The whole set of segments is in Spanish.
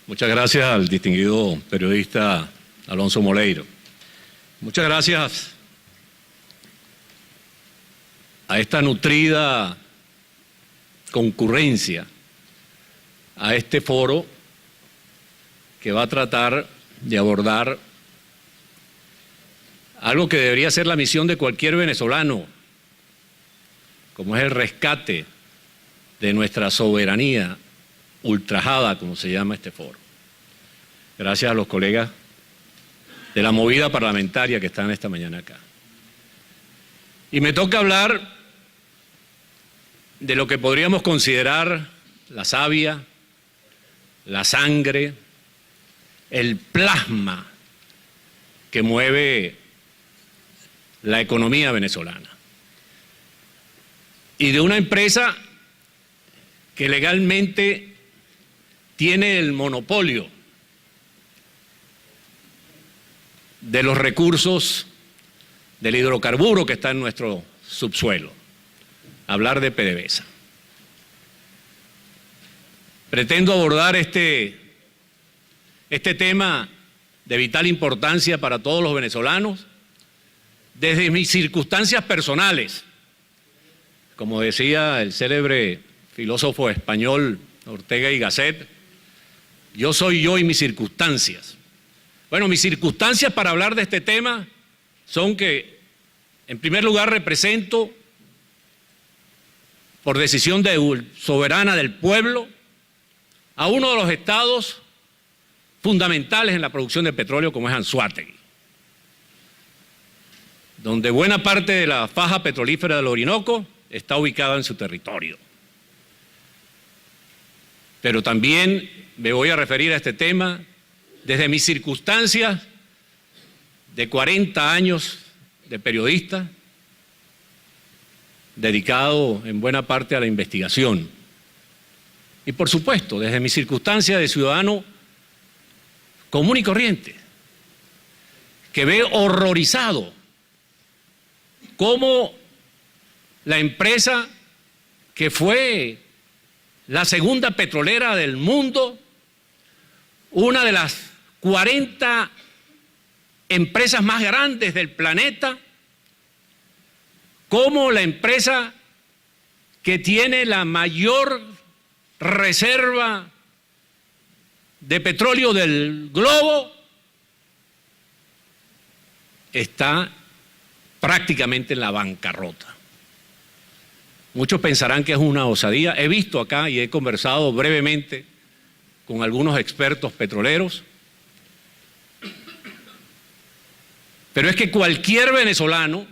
Muchas gracias al distinguido periodista Alonso Moleiro. Muchas gracias a esta nutrida concurrencia a este foro que va a tratar de abordar algo que debería ser la misión de cualquier venezolano, como es el rescate de nuestra soberanía ultrajada, como se llama este foro. Gracias a los colegas de la movida parlamentaria que están esta mañana acá. Y me toca hablar de lo que podríamos considerar la savia, la sangre, el plasma que mueve la economía venezolana. Y de una empresa que legalmente tiene el monopolio de los recursos del hidrocarburo que está en nuestro subsuelo. Hablar de PDVSA. Pretendo abordar este tema de vital importancia para todos los venezolanos desde mis circunstancias personales. Como decía el célebre filósofo español Ortega y Gasset, yo soy yo y mis circunstancias. Bueno, mis circunstancias para hablar de este tema son que, en primer lugar, represento, por decisión soberana del pueblo, a uno de los estados fundamentales en la producción de petróleo, como es Anzoátegui, donde buena parte de la faja petrolífera del Orinoco está ubicada en su territorio. Pero también me voy a referir a este tema desde mis circunstancias de 40 años de periodista, dedicado en buena parte a la investigación. Y por supuesto, desde mis circunstancias de ciudadano común y corriente, que ve horrorizado cómo la empresa que fue la segunda petrolera del mundo, una de las 40 empresas más grandes del planeta, como la empresa que tiene la mayor reserva de petróleo del globo, está prácticamente en la bancarrota. Muchos pensarán que es una osadía. He visto acá y he conversado brevemente con algunos expertos petroleros, pero es que cualquier venezolano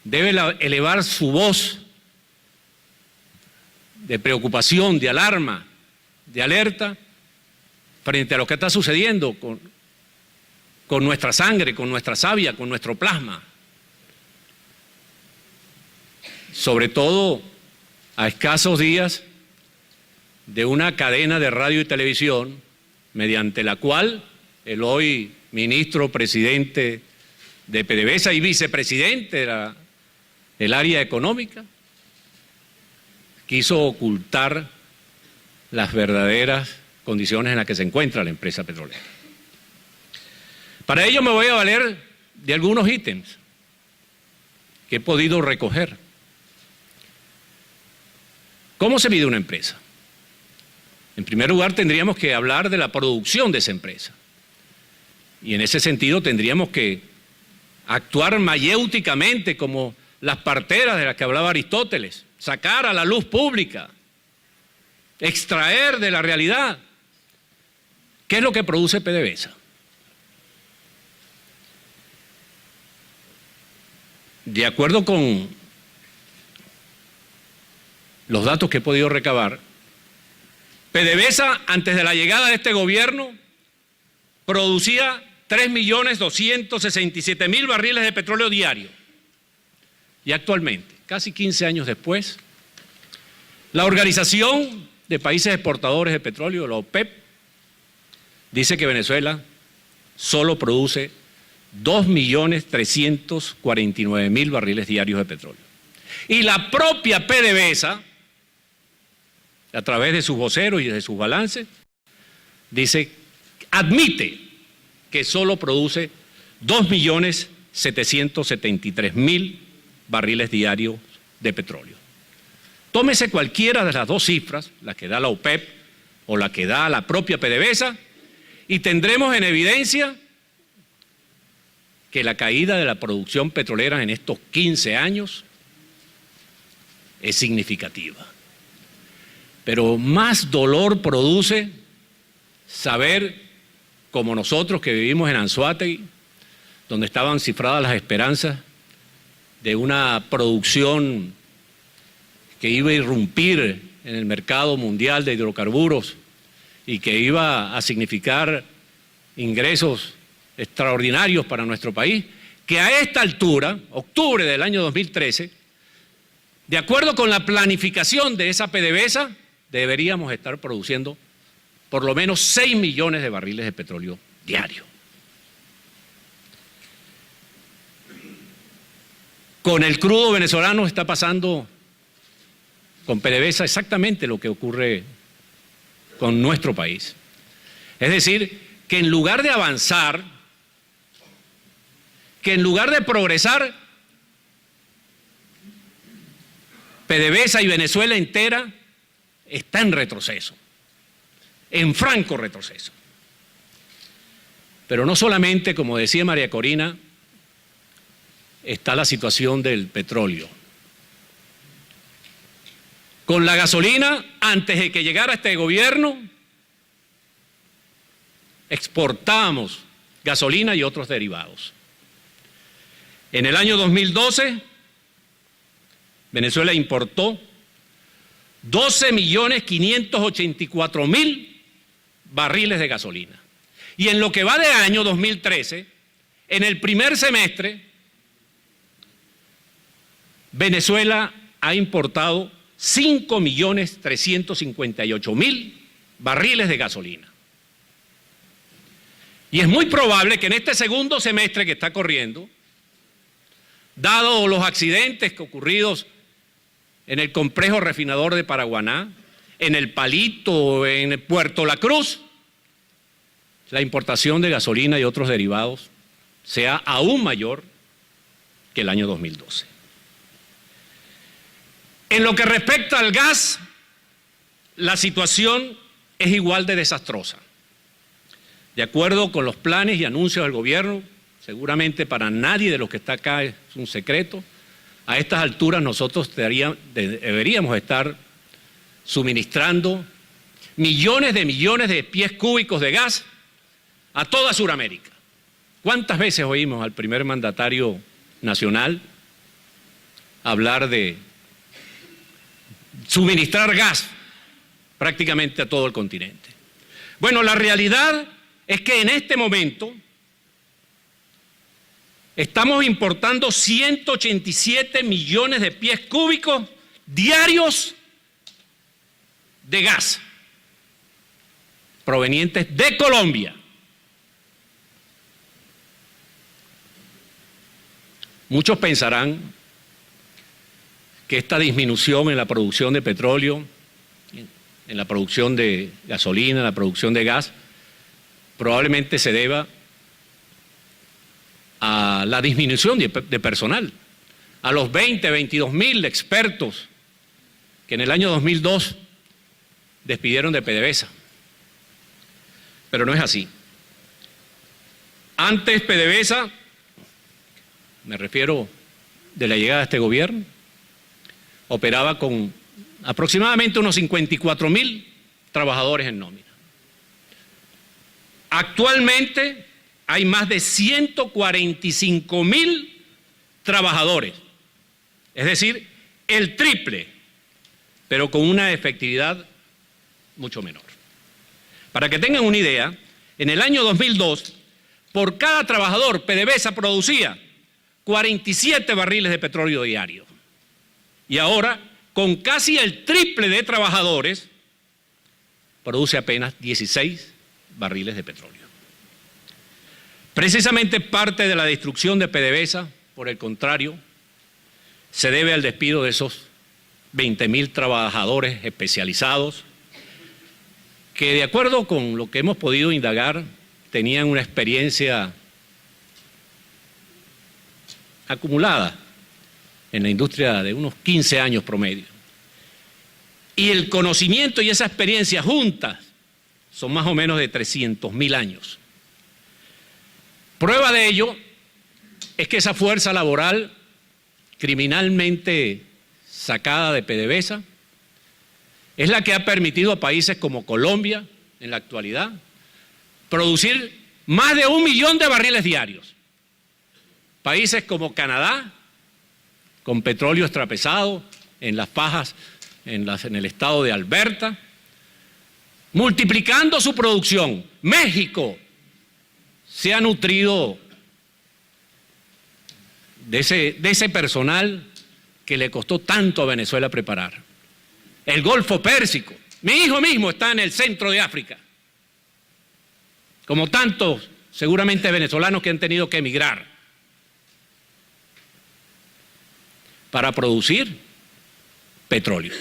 debe elevar su voz de preocupación, de alarma, de alerta, frente a lo que está sucediendo con nuestra sangre, con nuestra savia, con nuestro plasma. Sobre todo a escasos días de una cadena de radio y televisión mediante la cual el hoy ministro presidente de PDVSA y vicepresidente del área económica quiso ocultar las verdaderas condiciones en las que se encuentra la empresa petrolera. Para ello me voy a valer de algunos ítems que he podido recoger. ¿Cómo se mide una empresa? En primer lugar, tendríamos que hablar de la producción de esa empresa. Y en ese sentido tendríamos que actuar mayéuticamente como las parteras de las que hablaba Aristóteles, sacar a la luz pública, extraer de la realidad qué es lo que produce PDVSA. De acuerdo con los datos que he podido recabar, PDVSA, antes de la llegada de este gobierno, producía 3.267.000 barriles de petróleo diario. Y actualmente, casi 15 años después, la Organización de Países Exportadores de Petróleo, la OPEP, dice que Venezuela solo produce 2.349.000 barriles diarios de petróleo. Y la propia PDVSA, a través de sus voceros y de sus balances, admite que solo produce 2.773.000 barriles diarios de petróleo. Tómese cualquiera de las dos cifras, la que da la OPEP o la que da la propia PDVSA, y tendremos en evidencia que la caída de la producción petrolera en estos 15 años es significativa. Pero más dolor produce saber, como nosotros que vivimos en Anzoátegui, donde estaban cifradas las esperanzas de una producción que iba a irrumpir en el mercado mundial de hidrocarburos y que iba a significar ingresos extraordinarios para nuestro país, que a esta altura, octubre del año 2013, de acuerdo con la planificación de esa PDVSA, deberíamos estar produciendo por lo menos 6 millones de barriles de petróleo diario. Con el crudo venezolano está pasando con PDVSA exactamente lo que ocurre con nuestro país. Es decir, que en lugar de avanzar, que en lugar de progresar, PDVSA y Venezuela entera está en retroceso, en franco retroceso. Pero no solamente, como decía María Corina, está la situación del petróleo. Con la gasolina, antes de que llegara este gobierno, exportábamos gasolina y otros derivados. En el año 2012, Venezuela importó 12.584.000 barriles de gasolina. Y en lo que va de año 2013, en el primer semestre, Venezuela ha importado 5.358.000 barriles de gasolina. Y es muy probable que en este segundo semestre que está corriendo, dado los accidentes ocurridos en el complejo refinador de Paraguaná, en el Palito, en Puerto La Cruz, la importación de gasolina y otros derivados sea aún mayor que el año 2012. En lo que respecta al gas, la situación es igual de desastrosa. De acuerdo con los planes y anuncios del gobierno, seguramente para nadie de los que está acá es un secreto, a estas alturas nosotros deberíamos estar suministrando millones de pies cúbicos de gas a toda Sudamérica. ¿Cuántas veces oímos al primer mandatario nacional hablar de suministrar gas prácticamente a todo el continente? Bueno, la realidad es que en este momento estamos importando 187 millones de pies cúbicos diarios de gas provenientes de Colombia. Muchos pensarán que esta disminución en la producción de petróleo, en la producción de gasolina, en la producción de gas, probablemente se deba a la disminución de personal, a los 22.000 expertos que en el año 2002 despidieron de PDVSA. Pero no es así. Antes PDVSA, me refiero de la llegada de este gobierno, operaba con aproximadamente unos 54.000 trabajadores en nómina. Actualmente hay más de 145.000 trabajadores, es decir, el triple, pero con una efectividad mucho menor. Para que tengan una idea, en el año 2002, por cada trabajador, PDVSA producía 47 barriles de petróleo diario. Y ahora, con casi el triple de trabajadores, produce apenas 16 barriles de petróleo. Precisamente parte de la destrucción de PDVSA, por el contrario, se debe al despido de esos 20.000 trabajadores especializados que de acuerdo con lo que hemos podido indagar, tenían una experiencia acumulada en la industria de unos 15 años promedio. Y el conocimiento y esa experiencia juntas son más o menos de 300.000 años. Prueba de ello es que esa fuerza laboral criminalmente sacada de PDVSA es la que ha permitido a países como Colombia, en la actualidad, producir más de 1 millón de barriles diarios. Países como Canadá, con petróleo extrapesado en las fajas, en el estado de Alberta, multiplicando su producción. México se ha nutrido de ese personal que le costó tanto a Venezuela preparar. El Golfo Pérsico. Mi hijo mismo está en el centro de África, como tantos seguramente venezolanos que han tenido que emigrar para producir petróleo.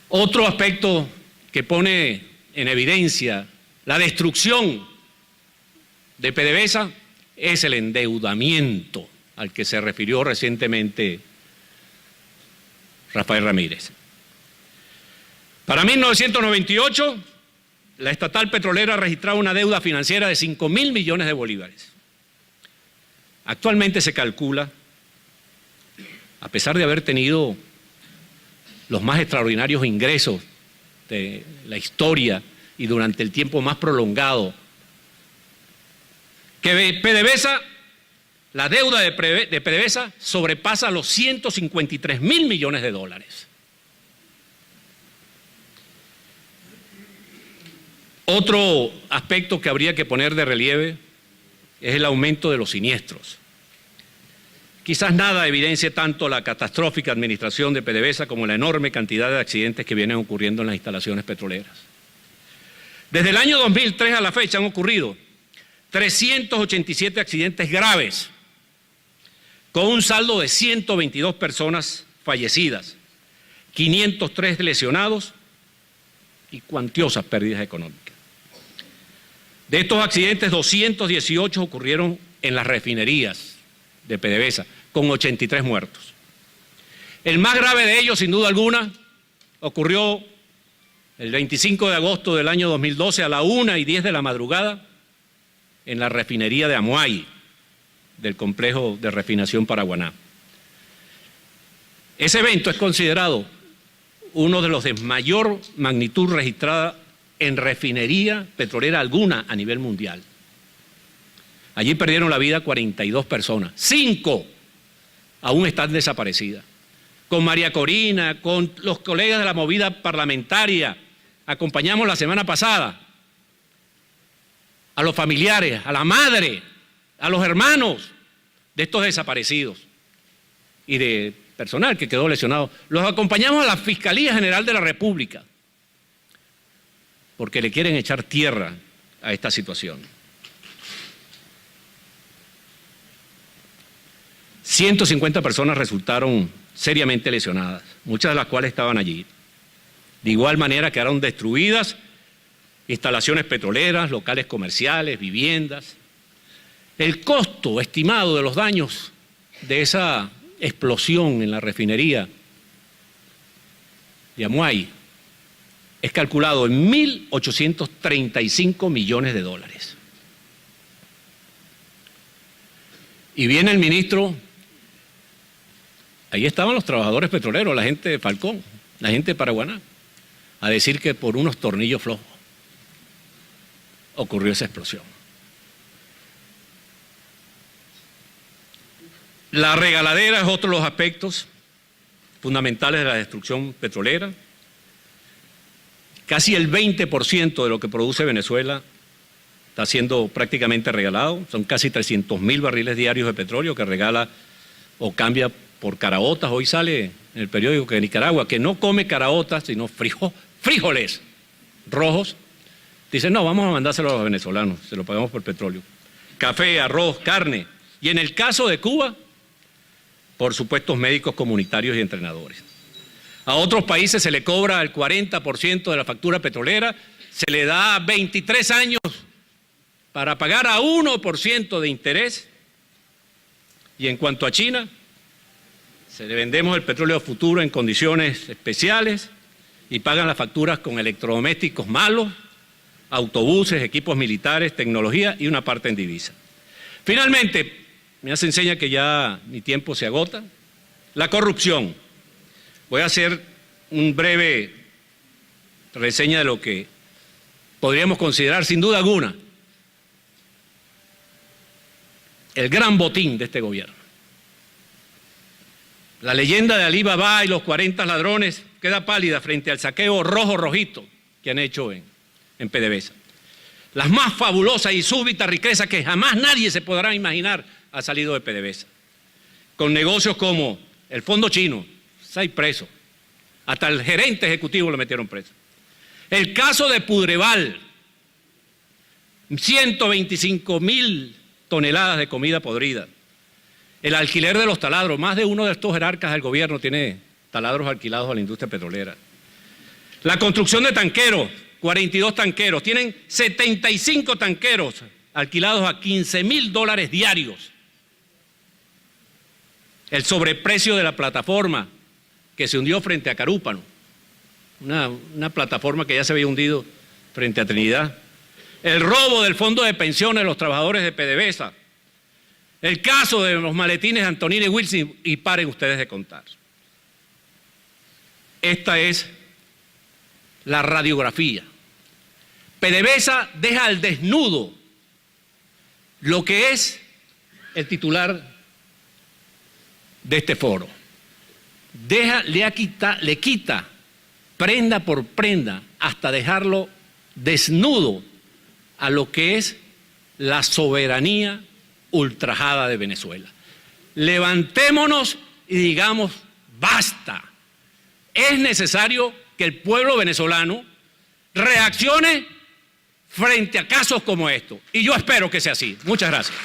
Otro aspecto que pone en evidencia la destrucción de PDVSA es el endeudamiento al que se refirió recientemente Rafael Ramírez. Para 1998, la estatal petrolera registraba una deuda financiera de 5.000 millones de bolívares. Actualmente se calcula, a pesar de haber tenido los más extraordinarios ingresos de la historia y durante el tiempo más prolongado, que PDVSA, la deuda de PDVSA sobrepasa los 153.000 millones de dólares. Otro aspecto que habría que poner de relieve es el aumento de los siniestros. Quizás nada evidencie tanto la catastrófica administración de PDVSA como la enorme cantidad de accidentes que vienen ocurriendo en las instalaciones petroleras. Desde el año 2003 a la fecha han ocurrido 387 accidentes graves, con un saldo de 122 personas fallecidas, 503 lesionados y cuantiosas pérdidas económicas. De estos accidentes, 218 ocurrieron en las refinerías de PDVSA, con 83 muertos. El más grave de ellos, sin duda alguna, ocurrió el 25 de agosto del año 2012 a la 1:10 de la madrugada en la refinería de Amuay, del complejo de refinación Paraguaná. Ese evento es considerado uno de los de mayor magnitud registrada en refinería petrolera alguna a nivel mundial. Allí perdieron la vida 42 personas, 5 aún están desaparecidas. Con María Corina, con los colegas de la movida parlamentaria, acompañamos la semana pasada a los familiares, a la madre, a los hermanos de estos desaparecidos y de personal que quedó lesionado. Los acompañamos a la Fiscalía General de la República porque le quieren echar tierra a esta situación. 150 personas resultaron seriamente lesionadas, muchas de las cuales estaban allí. De igual manera quedaron destruidas instalaciones petroleras, locales comerciales, viviendas. El costo estimado de los daños de esa explosión en la refinería de Amuay es calculado en 1.835 millones de dólares. Y viene el ministro, ahí estaban los trabajadores petroleros, la gente de Falcón, la gente de Paraguaná, a decir que por unos tornillos flojos ocurrió esa explosión. La regaladera es otro de los aspectos fundamentales de la destrucción petrolera. Casi el 20% de lo que produce Venezuela está siendo prácticamente regalado. Son casi 300.000 barriles diarios de petróleo que regala o cambia por caraotas. Hoy sale en el periódico que Nicaragua, que no come caraotas, sino frijoles rojos, dicen, no, vamos a mandárselo a los venezolanos, se lo pagamos por petróleo. Café, arroz, carne. Y en el caso de Cuba, por supuesto, médicos comunitarios y entrenadores. A otros países se le cobra el 40% de la factura petrolera, se le da 23 años para pagar a 1% de interés. Y en cuanto a China, se le vendemos el petróleo futuro en condiciones especiales y pagan las facturas con electrodomésticos malos, autobuses, equipos militares, tecnología y una parte en divisa. Finalmente, me hace enseña que ya mi tiempo se agota, la corrupción. Voy a hacer un breve reseña de lo que podríamos considerar sin duda alguna el gran botín de este gobierno. La leyenda de Alí Baba y los 40 ladrones queda pálida frente al saqueo rojito que han hecho en PDVSA. Las más fabulosas y súbitas riquezas que jamás nadie se podrá imaginar ha salido de PDVSA. Con negocios como el fondo chino, 6 presos. Hasta el gerente ejecutivo lo metieron preso. El caso de Pudreval, 125.000 toneladas de comida podrida. El alquiler de los taladros, más de uno de estos jerarcas del gobierno tiene taladros alquilados a la industria petrolera. La construcción de tanqueros, 42 tanqueros, tienen 75 tanqueros alquilados a $15.000 diarios. El sobreprecio de la plataforma que se hundió frente a Carúpano, una plataforma que ya se había hundido frente a Trinidad. El robo del fondo de pensiones de los trabajadores de PDVSA. El caso de los maletines de Antonini Wilson, y paren ustedes de contar. Esta es la radiografía. PDVSA deja al desnudo lo que es el titular de este foro. Le quita prenda por prenda hasta dejarlo desnudo a lo que es la soberanía ultrajada de Venezuela. Levantémonos y digamos basta. Es necesario que el pueblo venezolano reaccione frente a casos como estos. Y yo espero que sea así. Muchas gracias.